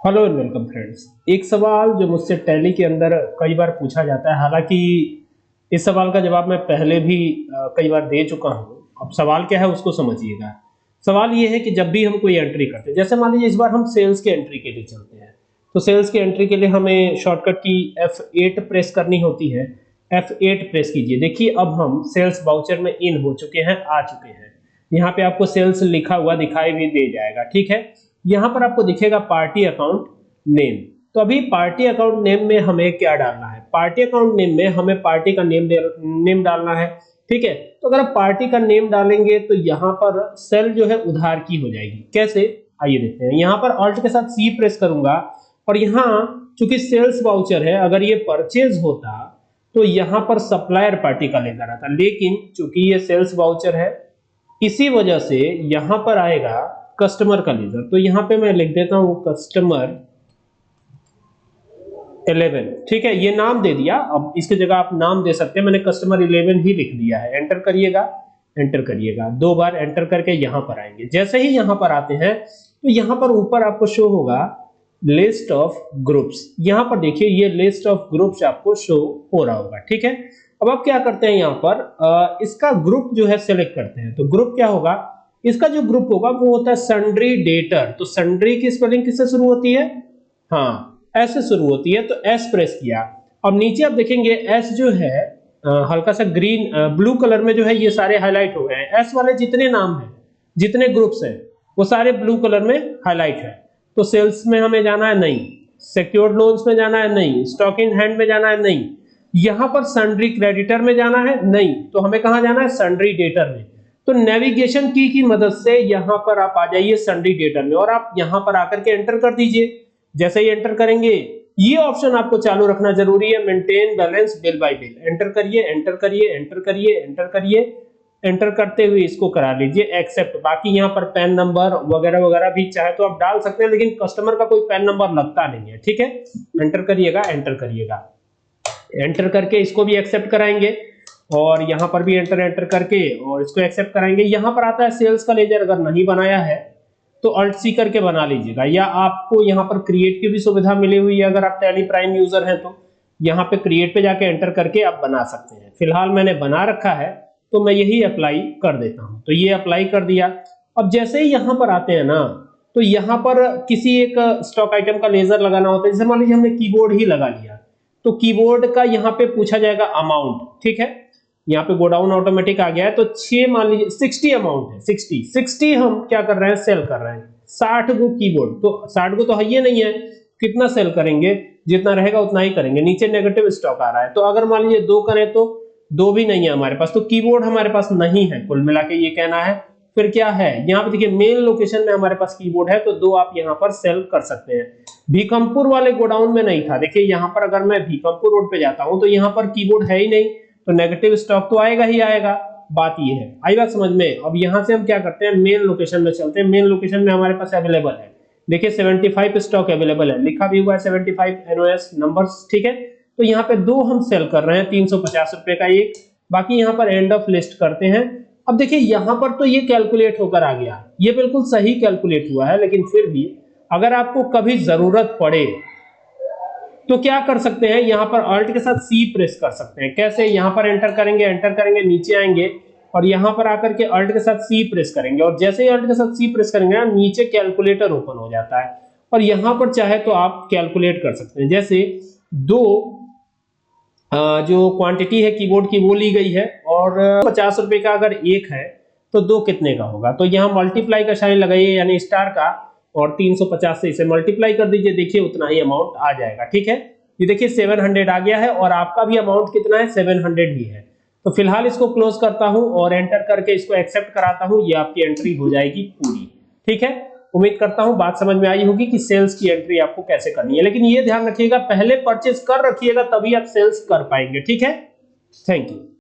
Hello and welcome friends. एक सवाल जो मुझसे टैली के अंदर कई बार पूछा जाता है, हालांकि इस सवाल का जवाब मैं पहले भी कई बार दे चुका हूं। अब सवाल क्या है उसको समझिएगा। सवाल ये है कि जब भी हम कोई एंट्री करते हैं, जैसे मान लीजिए इस बार हम सेल्स की एंट्री के लिए चलते हैं, तो सेल्स की एंट्री के लिए हमें शॉर्टकट की F8 प्रेस करनी होती है। F8 प्रेस कीजिए। देखिए अब हम सेल्स वाउचर में इन हो चुके हैं, आ चुके हैं। यहाँ पे आपको सेल्स लिखा हुआ दिखाई भी दे जाएगा, ठीक है। यहाँ पर आपको दिखेगा पार्टी अकाउंट नेम। तो अभी पार्टी अकाउंट नेम में हमें क्या डालना है? पार्टी अकाउंट नेम में हमें पार्टी का नेम डालना है, ठीक है। तो अगर आप पार्टी का नेम डालेंगे तो यहाँ पर सेल जो है उधार की हो जाएगी। कैसे, आइए देखते हैं। यहाँ पर ऑल्ट के साथ सी प्रेस करूंगा और यहाँ चूंकि सेल्स वाउचर है, अगर ये परचेज होता तो यहाँ पर सप्लायर पार्टी का लेना रहता, लेकिन चूंकि ये सेल्स वाउचर है इसी वजह से यहां पर आएगा कस्टमर का लेजर। तो यहां पे मैं लिख देता हूं कस्टमर 11, ठीक है। ये नाम दे दिया, अब इसकी जगह आप नाम दे सकते हैं, मैंने कस्टमर 11 ही लिख दिया है। एंटर करिएगा, एंटर करिएगा, 2 बार एंटर करके यहां पर आएंगे। जैसे ही यहां पर आते हैं तो यहां पर ऊपर आपको शो होगा लिस्ट ऑफ ग्रुप्स। यहां पर देखिए ये लिस्ट ऑफ ग्रुप्स आपको शो हो रहा होगा, ठीक है। अब आप क्या करते हैं, यहाँ पर इसका ग्रुप जो है सिलेक्ट करते हैं। तो ग्रुप क्या होगा, इसका जो ग्रुप होगा वो होता है सन्ड्री डेटर। तो सन्ड्री की स्पेलिंग किससे शुरू होती है? हाँ, एस से शुरू होती है। तो एस प्रेस किया। अब नीचे आप देखेंगे एस जो है हल्का सा ग्रीन ब्लू कलर में जो है ये सारे हाईलाइट हो गए हैं। एस वाले जितने नाम हैं, जितने ग्रुप्स हैं, वो सारे ब्लू कलर में हाईलाइट है। तो सेल्स में हमें जाना है नहीं, सिक्योर्ड लोन्स में जाना है नहीं, स्टॉक इन हैंड में जाना है नहीं, यहां पर सन्ड्री क्रेडिटर में जाना है नहीं, तो हमें कहां जाना है? सन्ड्री डेटर में। तो नेविगेशन की मदद से यहां पर आप आ जाइए सन्ड्री डेटर में और आप यहां पर आकर के एंटर कर दीजिए। जैसे ही एंटर करेंगे, ये ऑप्शन आपको चालू रखना जरूरी है, maintain balance bill bye bill. Enter करिए, एंटर करिए, एंटर करिए, एंटर करिए। एंटर करते हुए इसको करा लीजिए एक्सेप्ट। बाकी यहाँ पर पैन नंबर वगैरह वगैरह भी चाहे तो आप डाल सकते हैं, लेकिन कस्टमर का कोई पैन नंबर लगता नहीं है, ठीक है। एंटर करिएगा, एंटर करिएगा। एंटर करके इसको भी एक्सेप्ट कराएंगे और यहाँ पर भी एंटर करके और इसको एक्सेप्ट कराएंगे। यहाँ पर आता है सेल्स का लेजर, अगर नहीं बनाया है तो अल्ट सी करके बना लीजिएगा, या आपको यहाँ पर क्रिएट की भी सुविधा मिली हुई है। अगर आप टैली प्राइम यूजर हैं तो यहाँ पे क्रिएट पे जाके एंटर करके आप बना सकते हैं। फिलहाल मैंने बना रखा है तो मैं यही अप्लाई कर देता हूँ। तो ये अप्लाई कर दिया। अब जैसे ही यहाँ पर आते हैं ना, तो यहाँ पर किसी एक स्टॉक आइटम का लेजर लगाना होता है। जैसे मान लीजिए हमने कीबोर्ड ही लगा लिया, तो कीबोर्ड का यहाँ पे पूछा जाएगा अमाउंट, ठीक है। यहाँ पे गोडाउन ऑटोमेटिक आ गया है, तो 6 मान लीजिए 60 अमाउंट है, 60 हम क्या कर रहे हैं? सेल कर रहे हैं 60 गो कीबोर्ड। तो 60 गो तो है ये नहीं है, कितना सेल करेंगे? जितना रहेगा उतना ही करेंगे। नीचे नेगेटिव स्टॉक आ रहा है, तो अगर मान लीजिए 2 करें तो 2 भी नहीं है हमारे पास, तो कीबोर्ड हमारे पास नहीं है, कुल मिला के ये कहना है। फिर क्या है, यहाँ पे देखिए मेन लोकेशन में हमारे पास कीबोर्ड है, तो 2 आप यहाँ पर सेल कर सकते हैं। भीकमपुर वाले गोडाउन में नहीं था। देखिए यहाँ पर अगर मैं भीकमपुर रोड पे जाता हूँ तो यहाँ पर कीबोर्ड है ही नहीं, तो नेगेटिव स्टॉक तो आएगा ही आएगा। बात ये है, आई बात समझ में। अब यहाँ से हम क्या करते हैं, मेन लोकेशन में चलते हैं। मेन लोकेशन में हमारे पास अवेलेबल है, देखिए 75 स्टॉक अवेलेबल है, लिखा भी हुआ है 75 एनओएस नंबर्स, ठीक है। तो यहाँ पे 2 हम सेल कर रहे हैं, 350 रुपए का एक। बाकी यहाँ पर एंड ऑफ लिस्ट करते हैं। अब देखिए यहाँ पर तो ये कैलकुलेट होकर आ गया, ये बिल्कुल सही कैलकुलेट हुआ है, लेकिन फिर भी अगर आपको कभी जरूरत पड़े तो क्या कर सकते हैं, यहाँ पर अल्ट के साथ सी प्रेस कर सकते हैं। कैसे? यहाँ पर एंटर करेंगे, नीचे आएंगे और यहाँ पर आकर के अल्ट के साथ सी प्रेस करेंगे, और जैसे ही अल्ट के साथ सी प्रेस करेंगे ना, नीचे कैलकुलेटर ओपन हो जाता है और यहाँ पर चाहे तो आप कैलकुलेट कर सकते हैं। जैसे 2 जो क्वांटिटी है कीबोर्ड की वो ली गई है और 50 रुपए का अगर एक है तो 2 कितने का होगा? तो यहाँ मल्टीप्लाई का साइन लगाइए, यानी स्टार का, और 350 से इसे मल्टीप्लाई कर दीजिए। देखिए उतना ही अमाउंट आ जाएगा, ठीक है। ये देखिए 700 आ गया है और आपका भी अमाउंट कितना है? 700 ही है। तो फिलहाल इसको क्लोज करता हूं और एंटर करके इसको एक्सेप्ट कराता हूं। ये आपकी एंट्री हो जाएगी पूरी, ठीक है। उम्मीद करता हूं बात समझ में आई होगी कि सेल्स की एंट्री आपको कैसे करनी है, लेकिन ये ध्यान रखिएगा पहले परचेज कर रखिएगा, तभी आप सेल्स कर पाएंगे, ठीक है। Thank you.